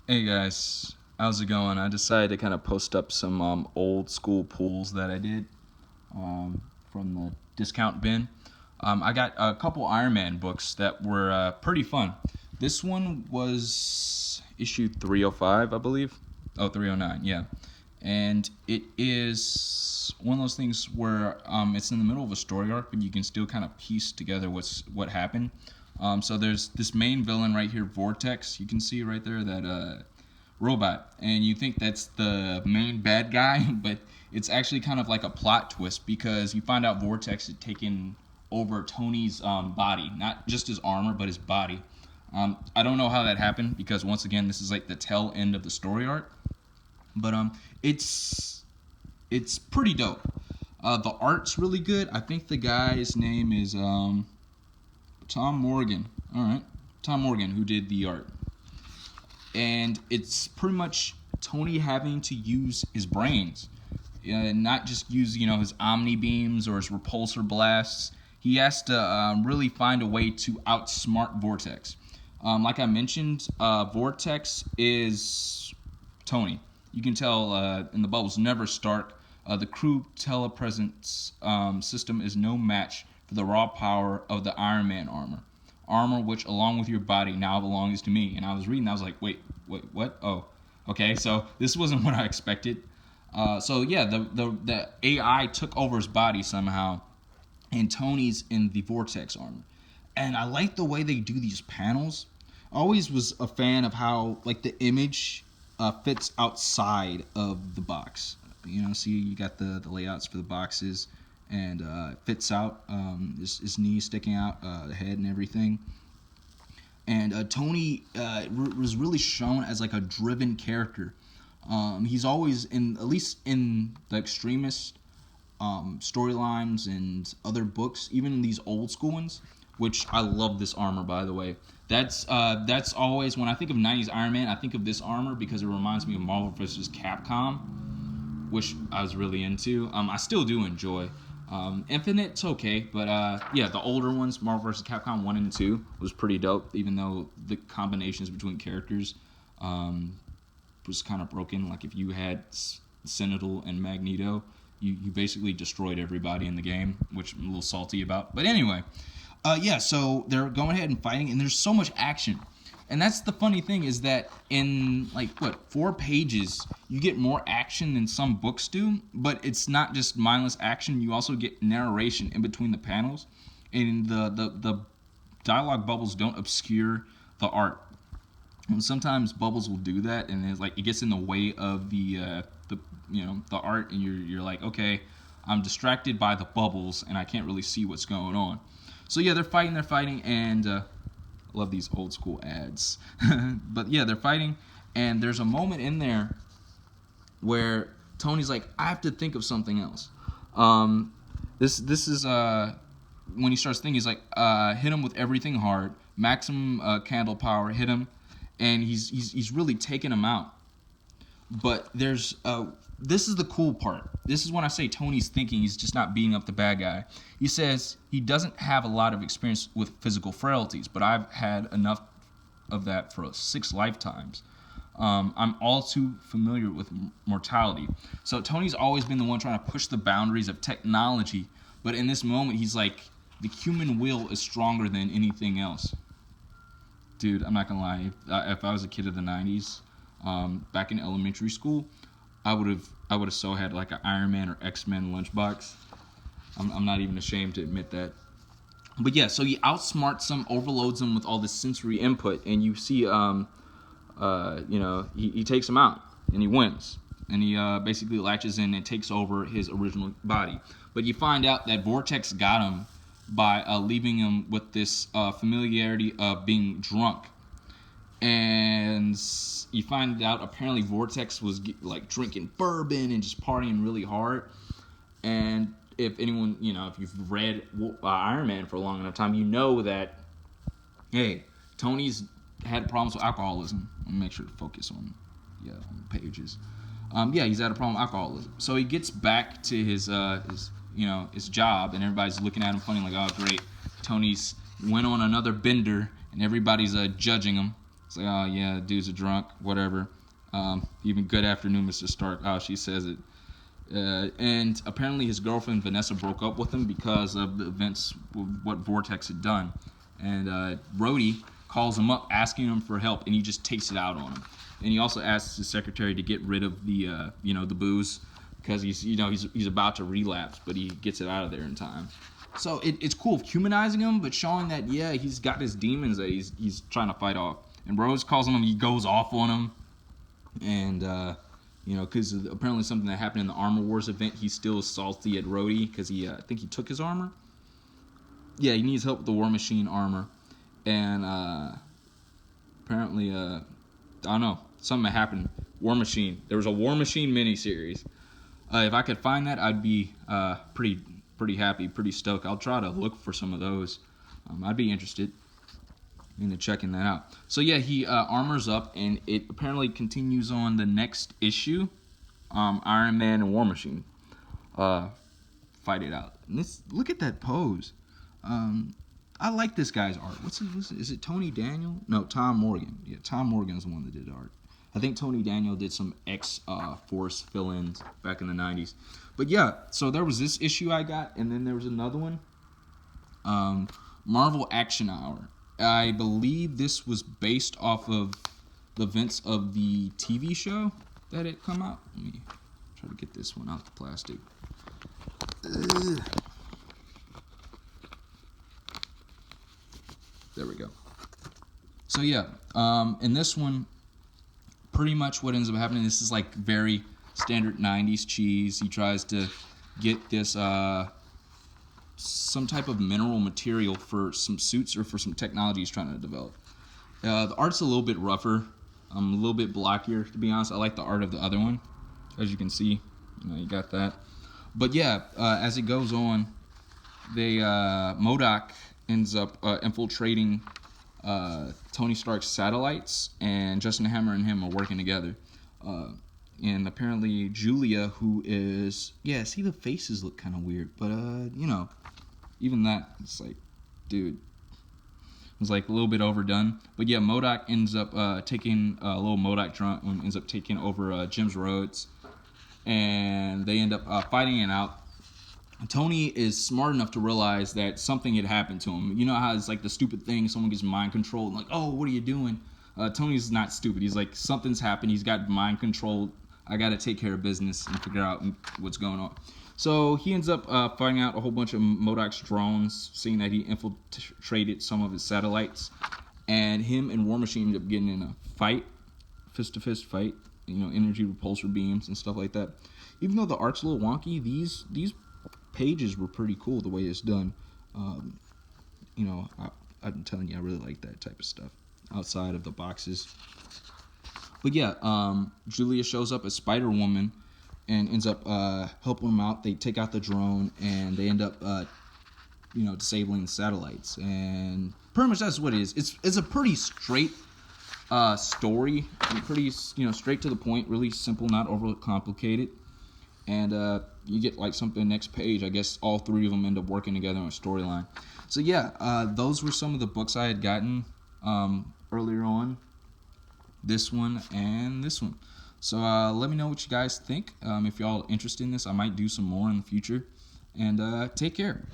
Hey guys, how's it going? I decided to kind of post up some old school pulls that I did from the discount bin. I got a couple Iron Man books that were pretty fun. This one was issue 305, I believe. Oh, 309, yeah. And it is one of those things where it's in the middle of a story arc, but you can still kind of piece together what happened. So there's this main villain right here, Vortex. You can see right there that robot, and you think that's the main bad guy, but it's actually kind of like a plot twist because you find out Vortex had taken over Tony's body, not just his armor, but his body. I don't know how that happened because once again, this is like the tail end of the story arc, but it's pretty dope. The art's really good. I think the guy's name is Tom Morgan. All right, Tom Morgan, who did the art, and it's pretty much Tony having to use his brains, not just use his omni beams or his repulsor blasts. He has to really find a way to outsmart Vortex. Like I mentioned, Vortex is Tony. You can tell in the bubbles never start. The crew telepresence system is no match for the raw power of the Iron Man armor. Armor which, along with your body, now belongs to me. And I was reading, I was like, wait, what? Oh, okay. So this wasn't what I expected. So yeah, the AI took over his body somehow, and Tony's in the Vortex armor. And I like the way they do these panels. I always was a fan of how like the image fits outside of the box. See, you got the layouts for the boxes, and it fits out. His knees sticking out, the head and everything. And Tony was really shown as like a driven character. He's always in, at least in the extremist storylines and other books, even in these old school ones. Which I love this armor, by the way. That's always when I think of '90s Iron Man, I think of this armor because it reminds me of Marvel vs. Capcom, which I was really into. I still do enjoy. Infinite's okay, but yeah, the older ones, Marvel vs. Capcom 1 and 2, was pretty dope, even though the combinations between characters was kind of broken. Like if you had Sentinel and Magneto, you basically destroyed everybody in the game, which I'm a little salty about. But anyway, yeah, so they're going ahead and fighting, and there's so much action. And that's the funny thing is that in, 4 pages, you get more action than some books do, but it's not just mindless action. You also get narration in between the panels, and the dialogue bubbles don't obscure the art. And sometimes bubbles will do that, and it gets in the way of the art, and you're like, okay, I'm distracted by the bubbles, and I can't really see what's going on. So yeah, they're fighting, and love these old school ads. But yeah, they're fighting, and there's a moment in there where Tony's like, I have to think of something else. This is when he starts thinking, he's like, hit him with everything hard, maximum candle power, hit him, and he's really taking him out. But there's this is the cool part. This is when I say Tony's thinking, he's just not beating up the bad guy. He says he doesn't have a lot of experience with physical frailties, but I've had enough of that for 6 lifetimes. I'm all too familiar with mortality. So Tony's always been the one trying to push the boundaries of technology, but in this moment, he's like, the human will is stronger than anything else. Dude, I'm not gonna lie. If I was a kid of the '90s, back in elementary school, I would have so had like an Iron Man or X-Men lunchbox. I'm not even ashamed to admit that. But yeah, so he outsmarts them, overloads them with all this sensory input, and you see, he takes them out, and he wins. And he basically latches in and takes over his original body. But you find out that Vortex got him by leaving him with this familiarity of being drunk. And you find out apparently Vortex was like drinking bourbon and just partying really hard. And if anyone, if you've read Iron Man for a long enough time, you know that, hey, Tony's had problems with alcoholism. Let me make sure to focus on the pages. He's had a problem with alcoholism. So he gets back to his job, and everybody's looking at him funny, like, oh, great, Tony's went on another bender, and everybody's judging him. It's like, oh yeah, dude's a drunk, whatever. Even good afternoon, Mr. Stark. Oh, she says it. And apparently his girlfriend Vanessa broke up with him because of the events, what Vortex had done. And Rhodey calls him up asking him for help, and he just takes it out on him. And he also asks his secretary to get rid of the the booze because he's about to relapse, but he gets it out of there in time. So it's cool humanizing him, but showing that he's got his demons that he's trying to fight off. And Rose calls him, he goes off on him, and because apparently something that happened in the Armor Wars event, he's still salty at Rhodey because I think he took his armor. Yeah, he needs help with the War Machine armor, and apparently I don't know, something happened. War Machine. There was a War Machine miniseries. If I could find that, I'd be pretty happy, pretty stoked. I'll try to look for some of those. I'd be interested into checking that out. So yeah, he armors up, and it apparently continues on the next issue. Iron Man and War Machine fight it out. And look at that pose. I like this guy's art. Is it Tony Daniel? No, Tom Morgan. Yeah, Tom Morgan's the one that did art. I think Tony Daniel did some X-Force fill-ins back in the 90s. But yeah, so there was this issue I got, and then there was another one. Marvel Action Hour. I believe this was based off of the events of the TV show that had come out. Let me try to get this one out the plastic. There we go. So yeah, in this one, pretty much what ends up happening, this is like very standard 90s cheese. He tries to get this some type of mineral material for some suits or for some technology he's trying to develop. The art's a little bit rougher, a little bit blockier, to be honest. I like the art of the other one, as you can see. You got that. But yeah, as it goes on, MODOK ends up infiltrating Tony Stark's satellites, and Justin Hammer and him are working together. And apparently Julia, who is... Yeah, see, the faces look kind of weird, but, even that, it's like, dude, it was like a little bit overdone. But yeah, MODOK ends up taking a little MODOK drunk and ends up taking over Jim's Rhodes, and they end up fighting it out. Tony is smart enough to realize that something had happened to him. You know how it's like the stupid thing, someone gets mind controlled, and like, oh, what are you doing? Tony's not stupid. He's like, something's happened. He's got mind controlled. I got to take care of business and figure out what's going on. So he ends up finding out a whole bunch of MODOK's drones, seeing that he infiltrated some of his satellites, and him and War Machine end up getting in a fight, fist-to-fist fight, energy repulsor beams and stuff like that. Even though the art's a little wonky, these pages were pretty cool the way it's done. I'm telling you, I really like that type of stuff outside of the boxes. But yeah, Julia shows up as Spider-Woman and ends up helping them out. They take out the drone, and they end up disabling the satellites. And pretty much that's what it is. It's a pretty straight story, pretty straight to the point, really simple, not overly complicated. And you get like something next page. I guess all three of them end up working together on a storyline. So yeah, those were some of the books I had gotten earlier on. This one and this one. So let me know what you guys think. If y'all are interested in this, I might do some more in the future. And take care.